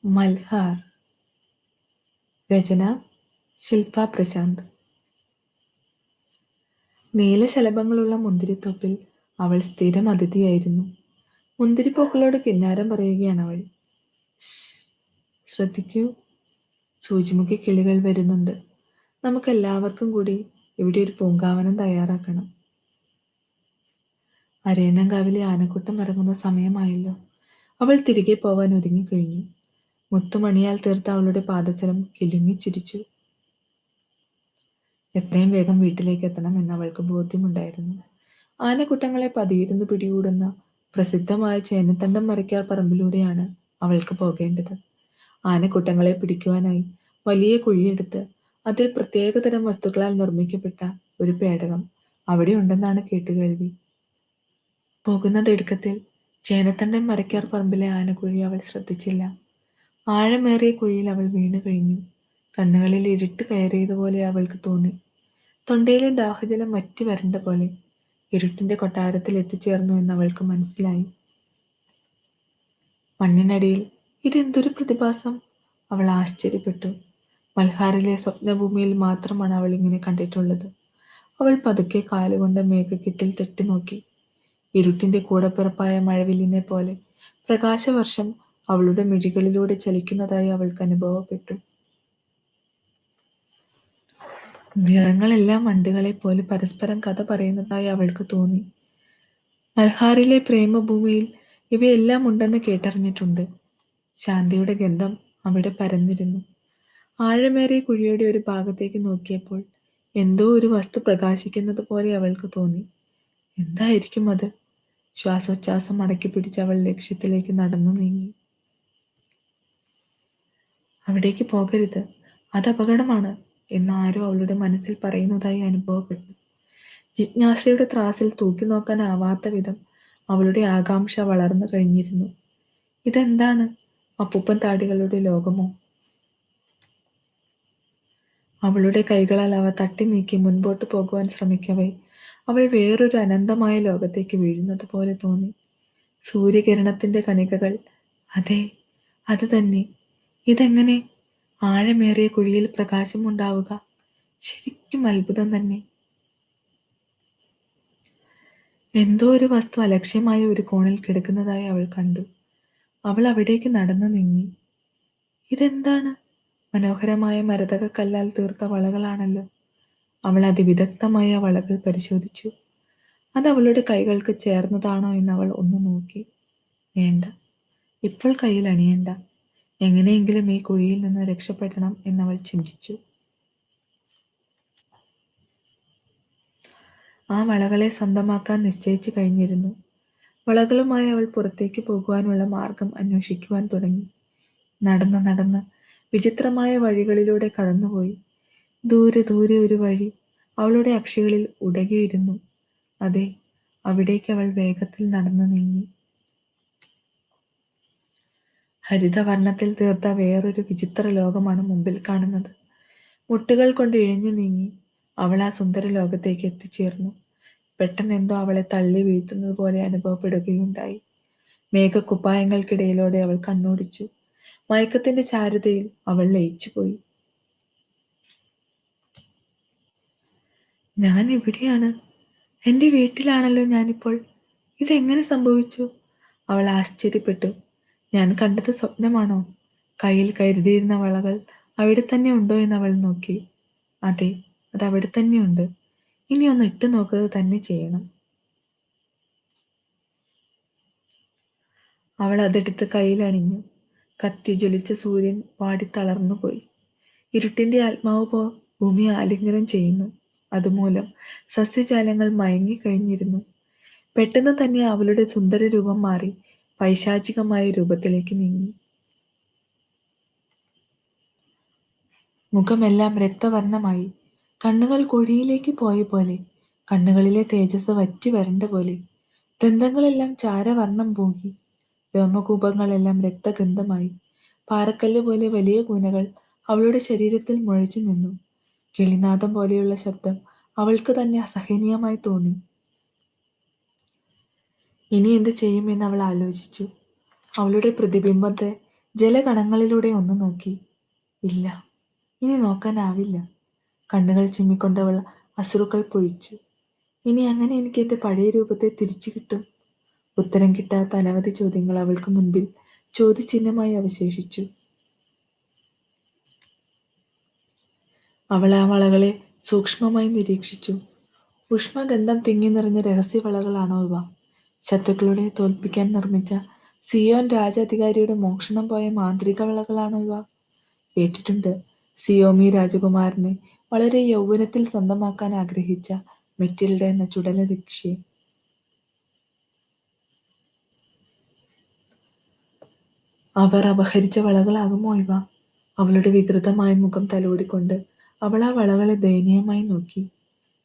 മൽഹാർ. രചന ശില്പ പ്രശാന്ത്. നീലശലഭങ്ങളുള്ള മുന്തിരിത്തോപ്പിൽ അവൾ സ്ഥിരം അതിഥിയായിരുന്നു. മുന്തിരിപ്പൂക്കളോട് കിന്നാരം പറയുകയാണ് അവൾ. ശ്രദ്ധിക്കൂ, സൂചിമുഖി കിളികൾ വരുന്നുണ്ട്. നമുക്കെല്ലാവർക്കും കൂടി ഇവിടെ ഒരു പൂങ്കാവനം തയ്യാറാക്കണം. അരയന്നങ്കാവിലെ ആനക്കൂട്ടം ഇറങ്ങുന്ന സമയമായല്ലോ. അവൾ തിരികെ പോവാൻ ഒരുങ്ങിക്കഴിഞ്ഞു. മുത്തുമണിയാൽ തീർത്ത അവളുടെ പാദസരം കിലുങ്ങിച്ചിരിച്ചു. എത്രയും വേഗം വീട്ടിലേക്ക് എത്തണം എന്ന് അവൾക്ക് ബോധ്യമുണ്ടായിരുന്നു. ആനക്കൂട്ടങ്ങളെ പതിയിരുന്ന് പിടികൂടുന്ന പ്രസിദ്ധമായ ചേനത്തണ്ടം മരയ്ക്കാർ പറമ്പിലൂടെയാണ് അവൾക്ക് പോകേണ്ടത്. ആനക്കൂട്ടങ്ങളെ പിടിക്കുവാനായി വലിയ കുഴിയെടുത്ത് അതിൽ പ്രത്യേകതരം വസ്തുക്കളാൽ നിർമ്മിക്കപ്പെട്ട ഒരു പേടകം അവിടെ ഉണ്ടെന്നാണ് കേട്ടുകേൾവി. പോകുന്ന തിടുക്കത്തിൽ ചേനത്തണ്ടൻ മരയ്ക്കാർ പറമ്പിലെ ആനക്കുഴി അവൾ ശ്രദ്ധിച്ചില്ല. ആഴമേറിയ കുഴിയിൽ അവൾ വീണു കഴിഞ്ഞു. കണ്ണുകളിൽ ഇരുട്ട് കയറിയതുപോലെ അവൾക്ക് തോന്നി. തൊണ്ടയിലെ ദാഹജലം വറ്റി വരണ്ട പോലെ. ഇരുട്ടിന്റെ കൊട്ടാരത്തിൽ എത്തിച്ചേർന്നു എന്ന് അവൾക്ക് മനസ്സിലായി. മണ്ണിനടിയിൽ ഇതെന്തൊരു പ്രതിഭാസം! അവൾ ആശ്ചര്യപ്പെട്ടു. മൽഹാറിലെ സ്വപ്നഭൂമിയിൽ മാത്രമാണ് അവൾ ഇങ്ങനെ കണ്ടിട്ടുള്ളത്. അവൾ പതുക്കെ കാലുകൊണ്ട് മേഘക്കെട്ടിൽ തട്ടി നോക്കി. ഇരുട്ടിന്റെ കൂടപ്പിറപ്പായ മഴവില്ലിനെ പോലെ പ്രകാശവർഷം അവളുടെ മിഴികളിലൂടെ ചലിക്കുന്നതായി അവൾക്ക് അനുഭവപ്പെട്ടു. നിറങ്ങളെല്ലാം വണ്ടുകളെ പോലെ പരസ്പരം കഥ പറയുന്നതായി അവൾക്ക് തോന്നി. മൽഹാറിലെ പ്രേമഭൂമിയിൽ ഇവയെല്ലാം ഉണ്ടെന്ന് കേട്ടറിഞ്ഞിട്ടുണ്ട്. ശാന്തിയുടെ ഗന്ധം അവിടെ പരന്നിരുന്നു. ആഴമേറിയ കുഴിയുടെ ഒരു ഭാഗത്തേക്ക് നോക്കിയപ്പോൾ എന്തോ ഒരു വസ്തു പ്രകാശിക്കുന്നത് പോലെ അവൾക്ക് തോന്നി. എന്തായിരിക്കും അത്? ശ്വാസോച്ഛ്വാസം അടക്കി പിടിച്ച് അവൾ ലക്ഷ്യത്തിലേക്ക് നടന്നു നീങ്ങി. അവിടേക്ക് പോകരുത്, അത് അപകടമാണ് എന്ന് ആരോ അവളുടെ മനസ്സിൽ പറയുന്നതായി അനുഭവപ്പെട്ടു. ജിജ്ഞാസയുടെ ത്രാസിൽ തൂക്കി നോക്കാനാവാത്ത വിധം അവളുടെ ആകാംക്ഷ വളർന്നു കഴിഞ്ഞിരുന്നു. ഇതെന്താണ്? അപ്പൂപ്പൻ താടികളുടെ ലോകമോ? അവളുടെ കൈകളാൽ അവ തട്ടി നീക്കി മുൻപോട്ട് പോകുവാൻ ശ്രമിക്കവേ അവൾ വേറൊരു അനന്തമായ ലോകത്തേക്ക് വീഴുന്നത് പോലെ തോന്നി. സൂര്യകിരണത്തിന്റെ കണികകൾ. അതെ, അത് തന്നെ. ഇതെങ്ങനെ ആഴമേറിയ കുഴിയിൽ പ്രകാശമുണ്ടാവുക? ശരിക്കും അത്ഭുതം തന്നെ. എന്തോ ഒരു വസ്തു അലക്ഷ്യമായ ഒരു കോണിൽ കിടക്കുന്നതായി അവൾ കണ്ടു. അവൾ അവിടേക്ക് നടന്നു നീങ്ങി. ഇതെന്താണ്? മനോഹരമായ മരതക കല്ലാൽ തീർത്ത വളകളാണല്ലോ. അവൾ അതിവിദഗ്ധമായ വളകൾ പരിശോധിച്ചു. അത് അവളുടെ കൈകൾക്ക് ചേർന്നതാണോ എന്ന് അവൾ ഒന്ന് നോക്കി. വേണ്ട, ഇപ്പോൾ കയ്യിൽ അണിയണ്ട. എങ്ങനെയെങ്കിലും ഈ കുഴിയിൽ നിന്ന് രക്ഷപ്പെടണം എന്നവൾ ചിന്തിച്ചു. ആ വളകളെ സ്വന്തമാക്കാൻ നിശ്ചയിച്ചു കഴിഞ്ഞിരുന്നു. വളകളുമായി അവൾ പുറത്തേക്ക് പോകുവാനുള്ള മാർഗം അന്വേഷിക്കുവാൻ തുടങ്ങി. നടന്ന് നടന്ന് വിചിത്രമായ വഴികളിലൂടെ കടന്നുപോയി. ദൂരെ ദൂരെ ഒരു വഴി അവളുടെ അക്ഷികളിൽ ഉടകിയിരുന്നു. അതെ, അവിടേക്ക് അവൾ വേഗത്തിൽ നടന്നു നീങ്ങി. ഹരിതവർണ്ണത്തിൽ തീർത്ത വേറൊരു വിചിത്ര ലോകമാണ് മുമ്പിൽ കാണുന്നത്. മുട്ടുകൾ കൊണ്ട് ഇഴഞ്ഞു നീങ്ങി അവൾ ആ സുന്ദര ലോകത്തേക്ക് എത്തിച്ചേർന്നു. പെട്ടെന്ന് എന്തോ അവളെ തള്ളി വീഴ്ത്തുന്നത് പോലെ അനുഭവപ്പെടുകയുണ്ടായി. മേഘക്കുപ്പായങ്ങൾക്കിടയിലൂടെ അവൾ കണ്ണോടിച്ചു. മയക്കത്തിന്റെ ചാരുതയിൽ അവൾ ലയിച്ചുപോയി. ഞാൻ എവിടെയാണ്? എൻ്റെ വീട്ടിലാണല്ലോ ഞാനിപ്പോൾ. ഇതെങ്ങനെ സംഭവിച്ചു? അവൾ ആശ്ചര്യപ്പെട്ടു. ഞാൻ കണ്ടത് സ്വപ്നമാണോ? കയ്യിൽ കരുതിയിരുന്ന വളകൾ അവിടെ തന്നെ ഉണ്ടോ എന്ന് അവൾ നോക്കി. അതെ, അത് അവിടെ തന്നെയുണ്ട്. ഇനി ഒന്ന് ഇട്ടു നോക്കുക തന്നെ ചെയ്യണം. അവൾ അതെടുത്ത് കയ്യിലണിഞ്ഞു. കത്തി ജ്വലിച്ച സൂര്യൻ വാടിത്തളർന്നുപോയി. ഇരുട്ടിന്റെ ആത്മാവ് ഭൂമി ആലിംഗനം ചെയ്യുന്നു. അതുമൂലം സസ്യജാലങ്ങൾ മയങ്ങിക്കഴിഞ്ഞിരുന്നു. പെട്ടെന്ന് തന്നെ അവളുടെ സുന്ദര രൂപം മാറി പൈശാചികമായ രൂപത്തിലേക്ക് നീങ്ങി. മുഖമെല്ലാം രക്തവർണ്ണമായി. കണ്ണുകൾ കുഴിയിലേക്ക് പോയ പോലെ. കണ്ണുകളിലെ തേജസ് വറ്റി വരണ്ട പോലെ. ദന്തങ്ങളെല്ലാം ചാരവർണ്ണം പൂകി. രോമകൂപങ്ങളെല്ലാം രക്തഗന്ധമായി. പാറക്കല്ല് പോലെ വലിയ കൂനകൾ അവളുടെ ശരീരത്തിൽ മുഴച്ചു നിന്നു. കിളിനാദം പോലെയുള്ള ശബ്ദം അവൾക്ക് തന്നെ അസഹനീയമായി തോന്നി. ഇനി എന്ത് ചെയ്യുമെന്ന് അവൾ ആലോചിച്ചു. അവളുടെ പ്രതിബിംബത്തെ ജലകണങ്ങളിലൂടെ ഒന്ന് നോക്കി. ഇല്ല, ഇനി നോക്കാനാവില്ല. കണ്ണുകൾ ചിമ്മിക്കൊണ്ടവൾ അശ്രുക്കൾ പൊഴിച്ചു. ഇനി അങ്ങനെ എനിക്ക് എന്റെ പഴയ രൂപത്തെ തിരിച്ചു കിട്ടും? ഉത്തരം കിട്ടാത്ത അനവധി ചോദ്യങ്ങൾ അവൾക്ക് മുൻപിൽ ചോദ്യചിഹ്നമായി അവശേഷിച്ചു. അവൾ ആ വളകളെ സൂക്ഷ്മമായി നിരീക്ഷിച്ചു. ഉഷ്മഗന്ധം തിങ്ങി നിറഞ്ഞ രഹസ്യവളകളാണോ ഇവ? ശത്രുക്കളെ തോൽപ്പിക്കാൻ നിർമ്മിച്ച സിയോൻ രാജാധികാരിയുടെ മോഷണം പോയ മാന്ത്രിക വളകളാണോ ഇവ? കേട്ടിട്ടുണ്ട്, സിയോമി രാജകുമാരനെ വളരെ യൗവനത്തിൽ സ്വന്തമാക്കാൻ ആഗ്രഹിച്ച മെറ്റിൽഡ എന്ന ചുടലയക്ഷി അവർ അപഹരിച്ച വളകളാകുമോ ഇവ? അവളുടെ വികൃതമായ മുഖം തലോടിക്കൊണ്ട് അവൾ ആ വളകളെ ദയനീയമായി നോക്കി.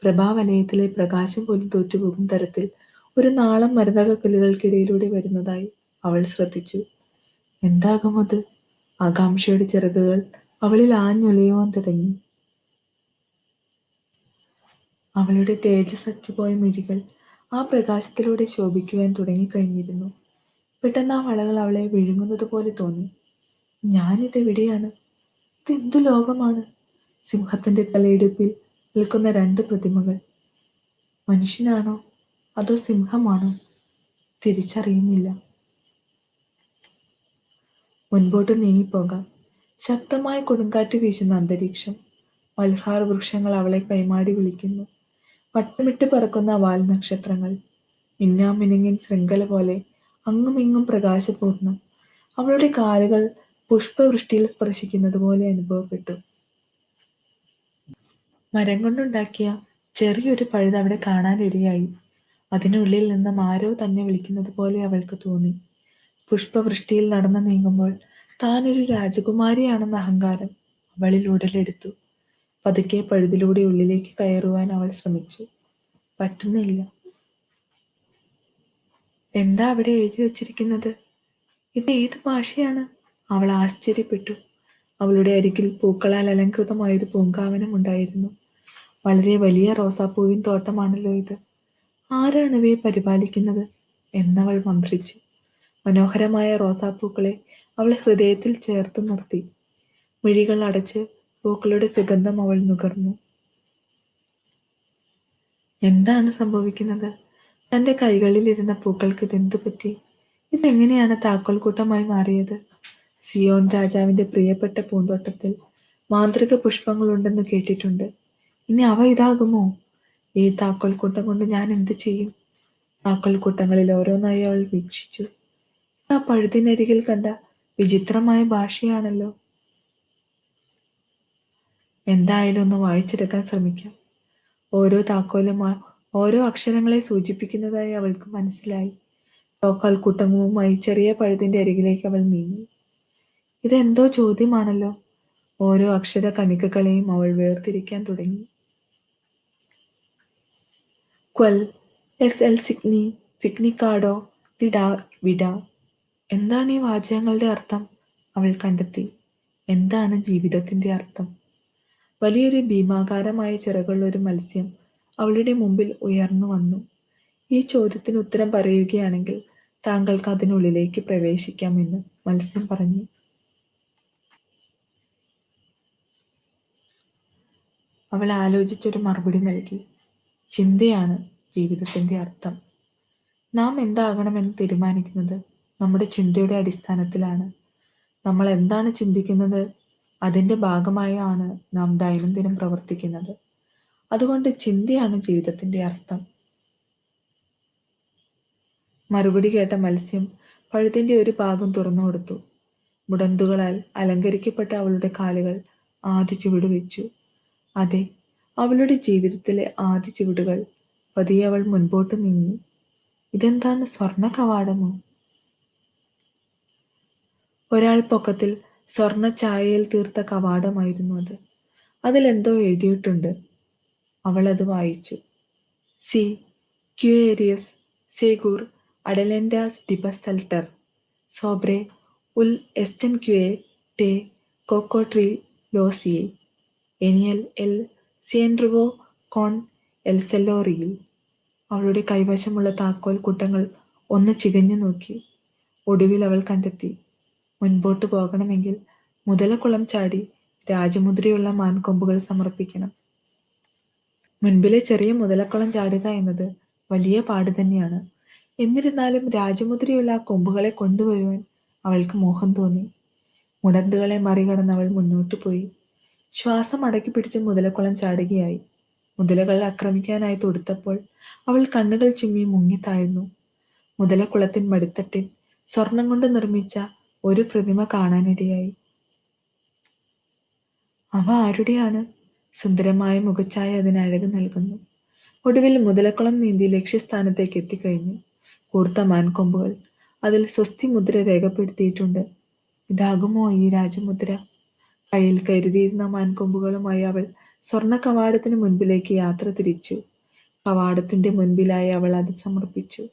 പ്രഭാവലയത്തിലെ പ്രകാശം പോലും തോറ്റുപോകും തരത്തിൽ ഒരു നാളം മരതകക്കല്ലുകൾക്കിടയിലൂടെ വരുന്നതായി അവൾ ശ്രദ്ധിച്ചു. എന്താകും അത്? ആകാംക്ഷയുടെ ചിറകുകൾ അവളിൽ ആഞ്ഞുലയുവാൻ തുടങ്ങി. അവളുടെ തേജസ്സറ്റുപോയ മിഴികൾ ആ പ്രകാശത്തിലൂടെ ശോഭിക്കുവാൻ തുടങ്ങിക്കഴിഞ്ഞിരുന്നു. പെട്ടെന്ന് ആ വളകൾ അവളെ വിഴുങ്ങുന്നത് പോലെ തോന്നി. ഞാനിതെവിടെയാണ്? ഇതെന്തു ലോകമാണ്? സിംഹത്തിന്റെ തലയിടുപ്പിൽ നിൽക്കുന്ന രണ്ട് പ്രതിമകൾ. മനുഷ്യനാണോ അതോ സിംഹമാണോ? തിരിച്ചറിയുന്നില്ല. മുൻപോട്ട് നീങ്ങിപ്പോകാം. ശക്തമായ കൊടുങ്കാറ്റ് വീശുന്ന അന്തരീക്ഷം. മൽഹാർ വൃക്ഷങ്ങൾ അവളെ കൈമാടി വിളിക്കുന്നു. വട്ടമിട്ട് പറക്കുന്ന വാൽനക്ഷത്രങ്ങൾ. മിന്നാമിനുങ്ങിൻ ശൃംഖല പോലെ അങ്ങുമിങ്ങും പ്രകാശപൂർണം. അവളുടെ കാലുകൾ പുഷ്പവൃഷ്ടിയിൽ സ്പർശിക്കുന്നത് പോലെ അനുഭവപ്പെട്ടു. മരം കൊണ്ടുണ്ടാക്കിയ ചെറിയൊരു പഴുത് അവിടെ കാണാനിടയായി. അതിനുള്ളിൽ നിന്നും ആരോ തന്നെ വിളിക്കുന്നത് പോലെ അവൾക്ക് തോന്നി. പുഷ്പവൃഷ്ടിയിൽ നടന്നു നീങ്ങുമ്പോൾ താനൊരു രാജകുമാരിയാണെന്ന അഹങ്കാരം അവളിൽ ഉടലെടുത്തു. പതുക്കെ പഴുതിലൂടെ ഉള്ളിലേക്ക് കയറുവാൻ അവൾ ശ്രമിച്ചു. പറ്റുന്നില്ല. എന്താ അവിടെ എഴുതി വച്ചിരിക്കുന്നത്? ഇത് ഏത് ഭാഷയാണ്? അവൾ ആശ്ചര്യപ്പെട്ടു. അവളുടെ അരികിൽ പൂക്കളാൽ അലങ്കൃതമായൊരു പൂങ്കാവനം ഉണ്ടായിരുന്നു. വളരെ വലിയ റോസാപ്പൂവിൻ തോട്ടമാണല്ലോ ഇത്. ആരാണ് ഇവയെ പരിപാലിക്കുന്നത് എന്നവൾ മന്ത്രിച്ചു. മനോഹരമായ റോസാപ്പൂക്കളെ അവൾ ഹൃദയത്തിൽ ചേർത്ത് നിർത്തി. മിഴികൾ അടച്ച് പൂക്കളുടെ സുഗന്ധം അവൾ നുകർന്നു. എന്താണ് സംഭവിക്കുന്നത്? തന്റെ കൈകളിലിരുന്ന പൂക്കൾക്ക് ഇതെന്തു പറ്റി? ഇതെങ്ങനെയാണ് താക്കോൽ കൂട്ടമായി മാറിയത്? സിയോൺ രാജാവിന്റെ പ്രിയപ്പെട്ട പൂന്തോട്ടത്തിൽ മാന്ത്രിക പുഷ്പങ്ങളുണ്ടെന്ന് കേട്ടിട്ടുണ്ട്. ഇനി അവ ഇതാകുമോ? ഈ താക്കോൽ കൂട്ടം കൊണ്ട് ഞാൻ എന്ത് ചെയ്യും? താക്കോൽ കൂട്ടങ്ങളിൽ ഓരോന്നായി അവൾ വീക്ഷിച്ചു. ആ പഴുതിനരികിൽ കണ്ട വിചിത്രമായ ഭാഷയാണല്ലോ. എന്തായാലും ഒന്ന് വായിച്ചെടുക്കാൻ ശ്രമിക്കാം. ഓരോ താക്കോലും ഓരോ അക്ഷരങ്ങളെ സൂചിപ്പിക്കുന്നതായി അവൾക്ക് മനസ്സിലായി. താക്കോൽ കൂട്ടങ്ങളുമായി ചെറിയ പഴുതിന്റെ അരികിലേക്ക് അവൾ നീങ്ങി. ഇതെന്തോ ചോദ്യമാണല്ലോ. ഓരോ അക്ഷര കണികകളെയും അവൾ വേർതിരിക്കാൻ തുടങ്ങി. ക്വൽ, എസ് എൽ സിഗ്നി, ഫിഗ്നിക്കാഡോ, ദിഡാ വിഡ. എന്താണ് ഈ വാചകങ്ങളുടെ അർത്ഥം? അവൾ കണ്ടെത്തി. എന്താണ് ജീവിതത്തിന്റെ അർത്ഥം? വലിയൊരു ഭീമാകാരമായ ചിറകുള്ള ഒരു മത്സ്യം അവളുടെ മുമ്പിൽ ഉയർന്നു വന്നു. ഈ ചോദ്യത്തിന് ഉത്തരം പറയുകയാണെങ്കിൽ താങ്കൾക്ക് അതിനുള്ളിലേക്ക് പ്രവേശിക്കാമെന്ന് മത്സ്യം പറഞ്ഞു. അവൾ ആലോചിച്ചൊരു മറുപടി നൽകി. ചിന്തയാണ് ജീവിതത്തിന്റെ അർത്ഥം. നാം എന്താകണമെന്ന് തീരുമാനിക്കുന്നത് നമ്മുടെ ചിന്തയുടെ അടിസ്ഥാനത്തിലാണ്. നമ്മൾ എന്താണ് ചിന്തിക്കുന്നത് അതിന്റെ ഭാഗമായാണ് നാം ദൈനംദിനം പ്രവർത്തിക്കുന്നത്. അതുകൊണ്ട് ചിന്തയാണ് ജീവിതത്തിന്റെ അർത്ഥം. മറുപടി കേട്ട മത്സ്യം പഴുതിന്റെ ഒരു ഭാഗം തുറന്നു കൊടുത്തു. മുടന്തുകളാൽ അലങ്കരിക്കപ്പെട്ട അവളുടെ കാലുകൾ ആദ്യ ചുവട് വെച്ചു. അതെ, അവളുടെ ജീവിതത്തിലെ ആദ്യ ചുവടുകൾ. പതിയെ അവൾ മുൻപോട്ട് നീങ്ങി. ഇതെന്താണ്, സ്വർണ്ണ കവാടമോ? ഒരാൾ പൊക്കത്തിൽ സ്വർണ്ണ ഛായയിൽ തീർത്ത കവാടമായിരുന്നു അത്. അതിലെന്തോ എഴുതിയിട്ടുണ്ട്. അവൾ അത് വായിച്ചു. സി ക്യൂയേരിയസ് സേഗൂർ അഡലൻഡാസ് ഡിബസ്തൽട്ടർ സോബ്രെ ഉൽ എസ്റ്റൻക്യുയെ ടെ കോക്കോട്രി ലോസിയെ എനിയൽ എൽ സിയൻഡ്രുവോ കോൺ എൽ സെല്ലോറിയിൽ. അവളുടെ കൈവശമുള്ള താക്കോൽ കൂട്ടങ്ങൾ ഒന്ന് ചികഞ്ഞു നോക്കി. ഒടുവിൽ അവൾ കണ്ടെത്തി. മുൻപോട്ട് പോകണമെങ്കിൽ മുതലക്കുളം ചാടി രാജമുദ്രയുള്ള മാൻകൊമ്പുകൾ സമർപ്പിക്കണം. മുൻപിലെ ചെറിയ മുതലക്കുളം ചാടുക എന്നത് വലിയ പാട് തന്നെയാണ്. എന്നിരുന്നാലും രാജമുദ്രയുള്ള ആ കൊമ്പുകളെ കൊണ്ടുവരുവാൻ അവൾക്ക് മോഹം തോന്നി. മുടന്തുകളെ മറികടന്ന് അവൾ മുന്നോട്ടു പോയി. ശ്വാസം അടക്കി പിടിച്ച് മുതലക്കുളം ചാടുകയായി. മുതലകൾ ആക്രമിക്കാനായി തൊടുത്തപ്പോൾ അവൾ കണ്ണുകൾ ചിമ്മി മുങ്ങിത്താഴ്ന്നു. മുതലക്കുളത്തിൻ മടിത്തട്ടിൽ സ്വർണം കൊണ്ട് നിർമ്മിച്ച ഒരു പ്രതിമ കാണാനിടയായി. അവ ആരുടെയാണ്? സുന്ദരമായ മുഖച്ഛായ അതിന് അഴക് നൽകുന്നു. ഒടുവിൽ മുതലക്കുളം നീന്തി ലക്ഷ്യസ്ഥാനത്തേക്ക് എത്തിക്കഴിഞ്ഞു. കൂർത്ത മാൻകൊമ്പുകൾ, അതിൽ സ്വസ്തി മുദ്ര രേഖപ്പെടുത്തിയിട്ടുണ്ട്. ഇതാകുമോ ഈ രാജമുദ്ര? കയ്യിൽ കരുതിയിരുന്ന മാൻകൊമ്പുകളുമായി അവൾ സ്വർണ്ണ കവാടത്തിന് മുൻപിലേക്ക് യാത്ര തിരിച്ചു. കവാടത്തിന്റെ മുൻപിലായി അവൾ അത് സമർപ്പിച്ചു.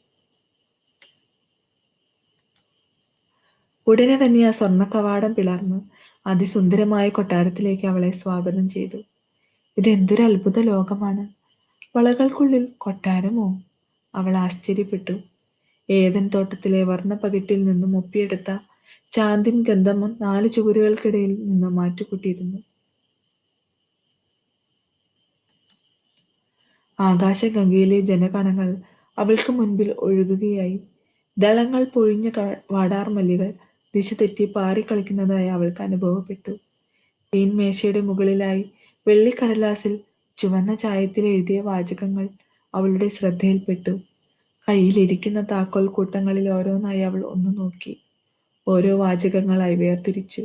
ഉടനെ തന്നെ ആ സ്വർണ്ണ കവാടം പിളർന്ന് അതിസുന്ദരമായ കൊട്ടാരത്തിലേക്ക് അവളെ സ്വാഗതം ചെയ്തു. ഇതെന്തൊരു അത്ഭുത ലോകമാണ്! വളകൾക്കുള്ളിൽ കൊട്ടാരമോ? അവൾ ആശ്ചര്യപ്പെട്ടു. ഏതൻ തോട്ടത്തിലെ വർണ്ണപ്പകിട്ടിൽ നിന്നും ഒപ്പിയെടുത്ത ചാന്തിൻ ഗന്ധം 4 ചുവരുകൾക്കിടയിൽ നിന്ന് മാറ്റുകൂട്ടിയിരുന്നു. ആകാശഗംഗയിലെ ജനകണങ്ങൾ അവൾക്ക് മുൻപിൽ ഒഴുകുകയായി. ദളങ്ങൾ പൊഴിഞ്ഞ വാടാർമല്ലികൾ ദിശ തെറ്റി പാറിക്കളിക്കുന്നതായി അവൾക്ക് അനുഭവപ്പെട്ടു. തേൻമേശയുടെ മുകളിലായി വെള്ളിക്കടലാസിൽ ചുവന്ന ചായത്തിൽ എഴുതിയ വാചകങ്ങൾ അവളുടെ ശ്രദ്ധയിൽപ്പെട്ടു. കയ്യിലിരിക്കുന്ന താക്കോൽ കൂട്ടങ്ങളിൽ ഓരോന്നായി അവൾ ഒന്നു നോക്കി. ഓരോ വാചകങ്ങളായി വേർതിരിച്ചു.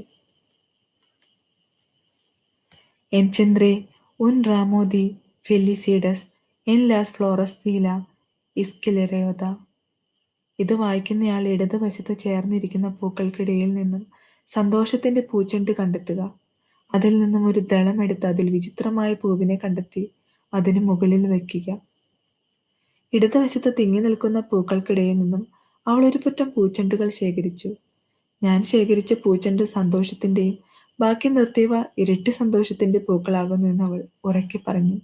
എൻചെന്ദ്രേ ഉൻ റാമോ ദി ഫെലിസിഡസ് എൻ ലാസ് ഫ്ലോറസ് ദീല ഇസ്കിലറയോദ. ഇത് വായിക്കുന്നയാൾ ഇടതുവശത്ത് ചേർന്നിരിക്കുന്ന പൂക്കൾക്കിടയിൽ നിന്നും സന്തോഷത്തിന്റെ പൂച്ചെണ്ട് കണ്ടെത്തുക. അതിൽ നിന്നും ഒരു ദളം എടുത്ത് അതിൽ വിചിത്രമായ പൂവിനെ കണ്ടെത്തി അതിന് മുകളിൽ വയ്ക്കുക. ഇടതുവശത്ത് തിങ്ങി നിൽക്കുന്ന പൂക്കൾക്കിടയിൽ നിന്നും അവൾ ഒരു പറ്റം പൂച്ചെണ്ടുകൾ ശേഖരിച്ചു. ഞാൻ ശേഖരിച്ച പൂച്ചെണ്ട് സന്തോഷത്തിന്റെയും ബാക്കി നിർത്തിയവ ഇരട്ടി സന്തോഷത്തിന്റെ പൂക്കളാകുന്നു എന്ന് അവൾ ഉറക്കെ പറഞ്ഞു.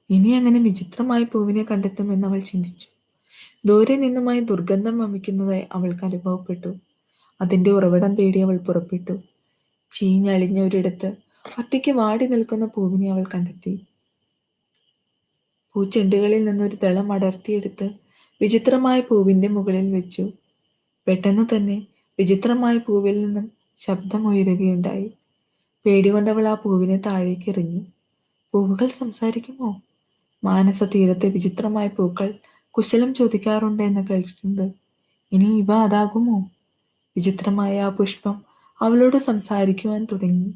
ഇനി അങ്ങനെ വിചിത്രമായ പൂവിനെ കണ്ടെത്തുമെന്ന് അവൾ ചിന്തിച്ചു. ദൂരെ നിന്നുമായി ദുർഗന്ധം വമിക്കുന്നതായി അവൾക്ക് അനുഭവപ്പെട്ടു. അതിന്റെ ഉറവിടം തേടി അവൾ പുറപ്പെട്ടു. ചീഞ്ഞളിഞ്ഞ ഒരിടത്ത് ഒറ്റയ്ക്ക് വാടി നിൽക്കുന്ന പൂവിനെ അവൾ കണ്ടെത്തി. പൂച്ചെണ്ടുകളിൽ നിന്നൊരു ദളം അടർത്തിയെടുത്ത് വിചിത്രമായ പൂവിന്റെ മുകളിൽ വെച്ചു. പെട്ടെന്ന് തന്നെ വിചിത്രമായ പൂവിൽ നിന്നും ശബ്ദമുയരുകയുണ്ടായി. പേടികൊണ്ടവൾ ആ പൂവിനെ താഴേക്ക് എറിഞ്ഞു. പൂവുകൾ സംസാരിക്കുമോ? മാനസ തീരത്തെ വിചിത്രമായ പൂക്കൾ കുശലം ചോദിക്കാറുണ്ട് എന്ന് കേട്ടിട്ടുണ്ട്. ഇനി ഇവ അതാകുമോ? വിചിത്രമായ ആ പുഷ്പം അവളോട് സംസാരിക്കുവാൻ തുടങ്ങി.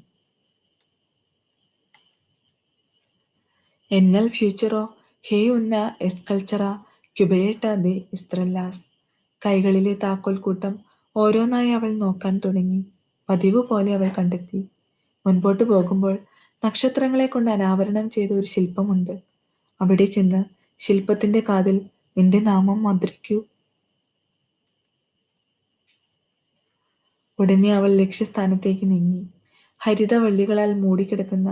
എന്നൽ ഫ്യൂച്ചറോ ഹേ ഉന്ന എസ്കൾച്ചറ ക്യുബേട്ട ദെ ഇസ്ത്രല്ലാസ്. കൈകളിലെ താക്കോൽ കൂട്ടം ഓരോന്നായി അവൾ നോക്കാൻ തുടങ്ങി. പതിവ് പോലെ അവൾ കണ്ടെത്തി. മുൻപോട്ട് പോകുമ്പോൾ നക്ഷത്രങ്ങളെ കൊണ്ട് അനാവരണം ചെയ്ത ഒരു ശില്പമുണ്ട്. അവിടെ ചെന്ന് ശില്പത്തിന്റെ കാതിൽ നിന്റെ നാമം മന്ത്രിക്കൂ. ഉടനെ അവൾ ലക്ഷ്യസ്ഥാനത്തേക്ക് നീങ്ങി. ഹരിതവള്ളികളാൽ മൂടിക്കിടക്കുന്ന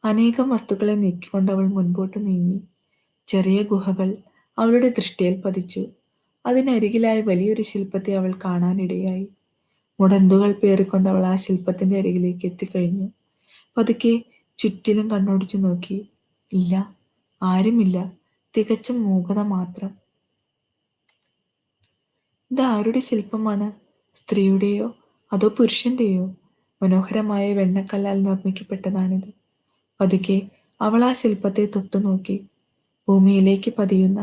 അനേകം വസ്തുക്കളെ നീക്കിക്കൊണ്ട് അവൾ മുൻപോട്ട് നീങ്ങി. ചെറിയ ഗുഹകൾ അവളുടെ ദൃഷ്ടിയിൽ പതിച്ചു. അതിനരികിലായി വലിയൊരു ശില്പത്തെ അവൾ കാണാനിടയായി. മുടന്തുകൾ പേറിക്കൊണ്ട് അവൾ ആ ശില്പത്തിന്റെ അരികിലേക്ക് എത്തിക്കഴിഞ്ഞു. പതുക്കെ ചുറ്റിലും കണ്ണോടിച്ചു നോക്കി. ഇല്ല, ആരുമില്ല. തികച്ചും മൂകത മാത്രം. ഇത് ആരുടെ ശില്പമാണ്? സ്ത്രീയുടെയോ അതോ പുരുഷന്റെയോ? മനോഹരമായ വെണ്ണക്കല്ലാൽ നിർമ്മിക്കപ്പെട്ടതാണിത്. പതുക്കെ അവൾ ആ ശില്പത്തെ തൊട്ടുനോക്കി. ഭൂമിയിലേക്ക് പതിയുന്ന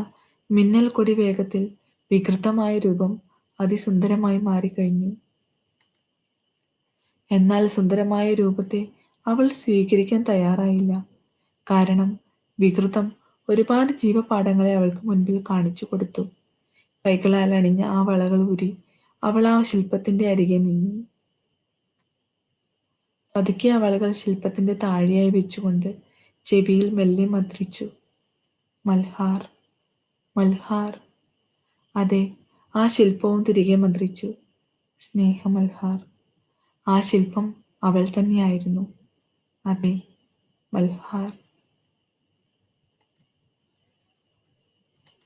മിന്നൽ കൊടി വേഗത്തിൽ വികൃതമായ രൂപം അതിസുന്ദരമായി മാറിക്കഴിഞ്ഞു. എന്നാൽ സുന്ദരമായ രൂപത്തെ അവൾ സ്വീകരിക്കാൻ തയ്യാറായില്ല. കാരണം വികൃതം ഒരുപാട് ജീവപാഠങ്ങളെ അവൾക്ക് മുൻപിൽ കാണിച്ചു കൊടുത്തു. കൈകളാൽ അണിഞ്ഞ ആ വളകൾ ഊരി അവൾ ആ ശില്പത്തിന്റെ അരികെ നീങ്ങി. പതുക്കെ ആ വളകൾ ശില്പത്തിന്റെ താഴെയായി വെച്ചുകൊണ്ട് ചെവിയിൽ മെല്ലെ മന്ത്രിച്ചു. മൽഹാർ, മൽഹാർ. അതെ, ആ ശില്പവും തിരികെ മന്ത്രിച്ചു. സ്നേഹമൽഹാർ. ആ ശില്പം അവൾ തന്നെയായിരുന്നു. അതെ, മൽഹാർ.